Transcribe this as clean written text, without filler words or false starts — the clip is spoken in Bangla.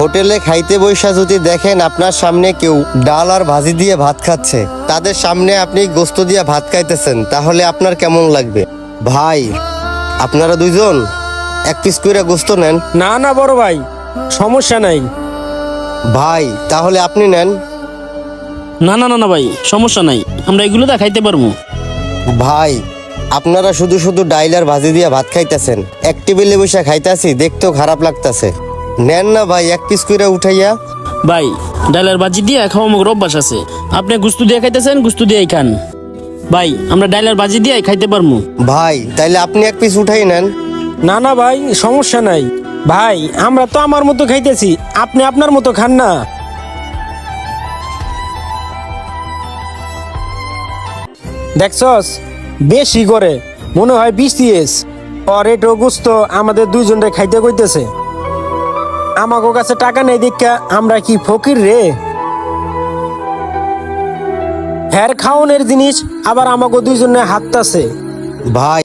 হোটেলে খাইতে বইসা যদি দেখেন আপনার সামনে কেউ ডাল আর ভাজি দিয়ে ভাত খাচ্ছে, তাদের সামনে আপনি গোস্ত দিয়ে ভাত খাইতেছেন, তাহলে আপনার কেমন লাগবে? ভাই, আপনারা দুইজন এক পিস করে গোস্ত নেন। না না বড় ভাই, সমস্যা নাই। ভাই, তাহলে আপনি নেন। না না না না ভাই, সমস্যা নাই, আমরা এগুলো দা খাইতে পারবো। ভাই, আপনারা শুধু শুধু ডাইল আর ভাজি দিয়ে ভাত খাইতেছেন, এক টেবিলে বসে খাইতাছি, দেখতেও খারাপ লাগতাছে। নেন না ভাই, এক পিস করে উঠাইয়া। ভাই, ডালের ভাজি দিয়ে খাওয়া আমার অভ্যাস আছে, আপনি গুস্তু দিয়ে খাইতেছেন, গুস্তু দিয়েই খান। ভাই, আমরা ডালের ভাজি দিয়ে খাইতে পারবো। ভাই, তাইলে আপনি এক পিস উঠাই নেন। না না ভাই, সমস্যা নাই। ভাই, আমরা তো আমার মতো খাইতেছি, আপনি আপনার মতো খান না। দেখছস, বেশি করে মনে হয় BCS আর এটো গুস্ত আমাদের দুইজনে খাইতে কইতেছে। আমাগো কাছে টাকা নেই দেখা আমরা কি ফকির রে? হ্যার খাওনের জিনিস আবার আমাগো দুইজনে হাততাছে। ভাই